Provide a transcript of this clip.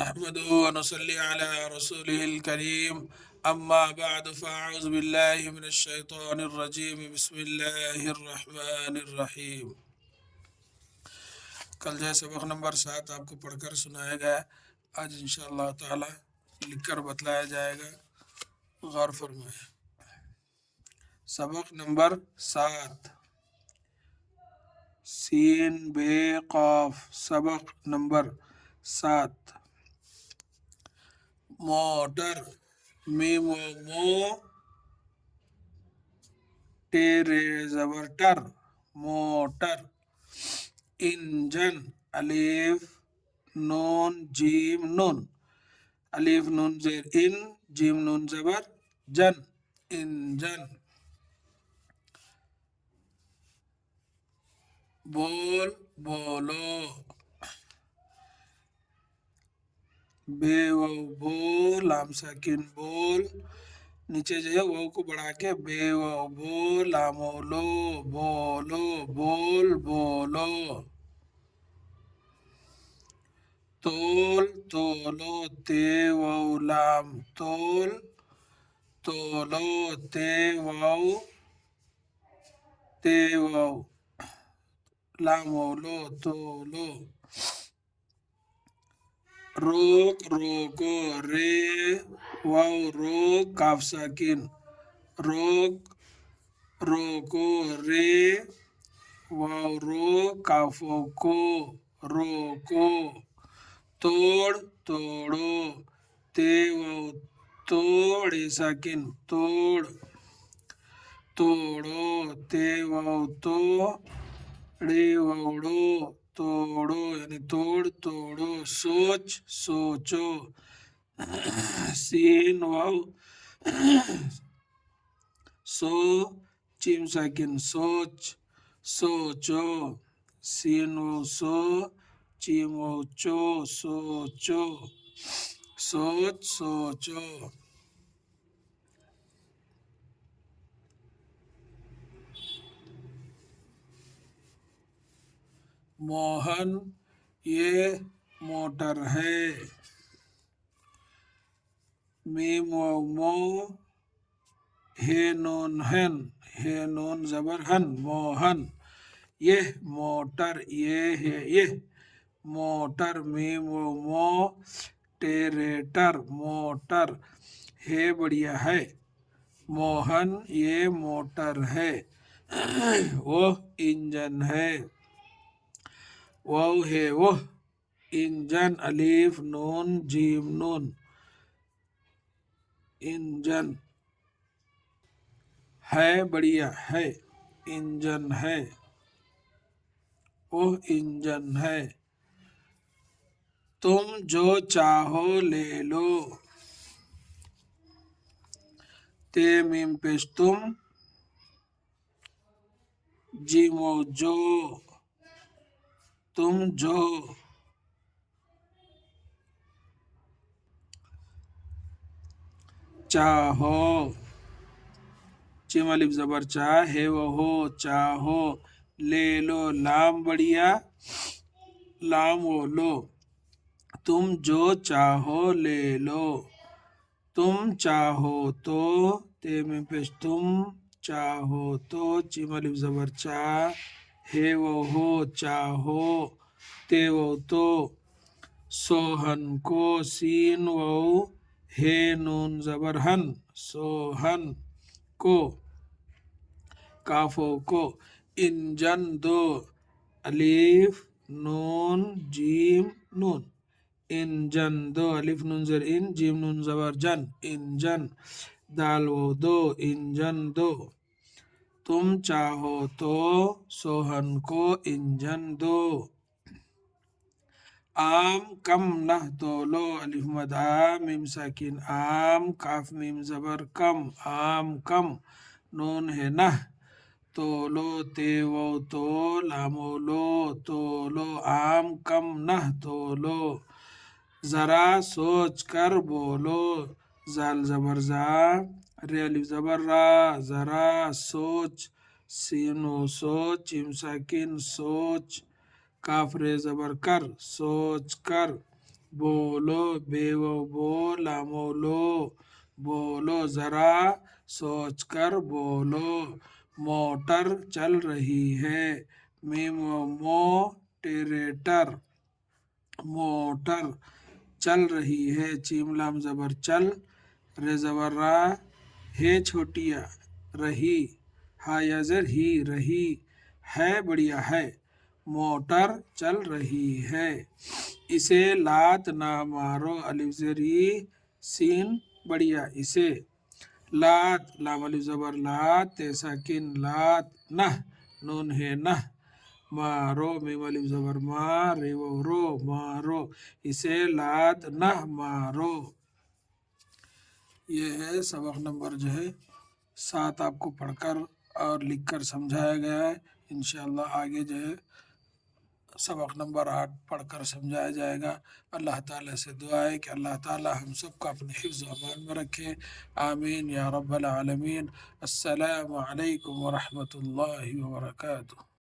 نحمده ونصلي على رسوله الكريم أما بعد فأعوذ بالله من الشيطان الرجيم بسم الله الرحمن الرحيم. کل جو سبق نمبر 7 آپ کو پڑھ کر سنایا گیا، آج انشاءاللہ تعالی لکھ کر بتلایا جائے گا، غور فرمائیں. سبق نمبر 7 سین بے قاف. سبق نمبر 7 موٹر میم و مو ٹیرے زبر ٹر موٹر. انجن الف نون جیم نون الف نون زیر ان جیم نون زبر جن انجن. بول بولو بے و بو لام ساکن بول، نیچے جو ہے وہ کو بڑھا کے بے و بو لام و لو بولو بول بولو. تول تولو تے و لام تول تولو تے و لام و لو تولو. روک روکو رے واو روک کاف ساکن روک روکو رے واو روک کافو کو روکو. توڑ توڑو تے واو توڑے ساکن توڑ توڑو تے واو توڑے ووڑو توڑو یعنی توڑ توڑو. سوچ سوچو سین واو سو چیم ساکن سوچ سوچو سین واو سو چیم واو چو سوچو سوچ سوچو. موہن یہ موٹر ہے. میم و مو ہے نون ہن ہے نون زبر ہن موہن. یہ موٹر یہ ہے یہ موٹر میم و مو ٹیریٹر موٹر ہے بڑھیا ہے. موہن یہ موٹر ہے. وہ انجن ہے وہ ہے وہ انجن الف نون جیم نون انجن ہے بڑھیا ہے انجن ہے وہ انجن ہے. تم جو چاہو لے لو تے میم پیش تم جیم و جو تم جو. چاہو چیم الف زبر چاہ ہے وہ ہو چاہو. لے لو لام بڑھیا لام و لو تم جو چاہو لے لو. تم چاہو تو تے میں پیش تم چاہو تو چیم الف زبر چاہ ہے وہ ہو چاہو تے وہ تو. سوہن کو سین وہ ہے نون زبر ہن سوہن کو کافو کو. انجن دو الف نون جیم نون انجن دو الف نون زر ان جیم نون زبر جن انجن. دال و دو انجن دو. تم چاہو تو سوہن کو انجن دو. آم کم نہ تولو الف مد آ میم ساکن آم کاف میم زبر کم آم کم نون ہے نہ تولو تے و تو لام و لو تولو آم کم نہ تولو. ذرا سوچ کر بولو زال زبر زا رے الف زبر را ذرا سوچ سین و سوچ چیم ساکن سوچ کاف رے زبر کر سوچ کر. بولو، بے و بو لام و لو، بولو ذرا سوچ کر بولو، موٹر چل رہی ہے، میم و مو ٹریٹر، موٹر چل رہی ہے، چیم لام زبر چل، رے زبر را، ہے چھوٹیا رہی، ہا یا زر ہی رہی، ہے بڑھیا ہے، موٹر چل رہی ہے، اسے لات نہ مارو، الف زری سین بڑھیا اسے، لات لام الف زبر لات، تے ساکن لات، نہ نون ہے نہ، مارو میم الف زبر ماں، رے و رو مارو، اسے لات نہ مارو۔ یہ ہے سبق نمبر جو ہے 7 آپ کو پڑھ کر اور لکھ کر سمجھایا گیا ہے۔ انشاءاللہ آگے جو ہے سبق نمبر 8 پڑھ کر سمجھایا جائے گا۔ اللہ تعالیٰ سے دعا ہے کہ اللہ تعالیٰ ہم سب کو اپنے حفظ و امان میں رکھے، آمین یا رب العالمین۔ السلام علیکم ورحمۃ اللہ وبرکاتہ۔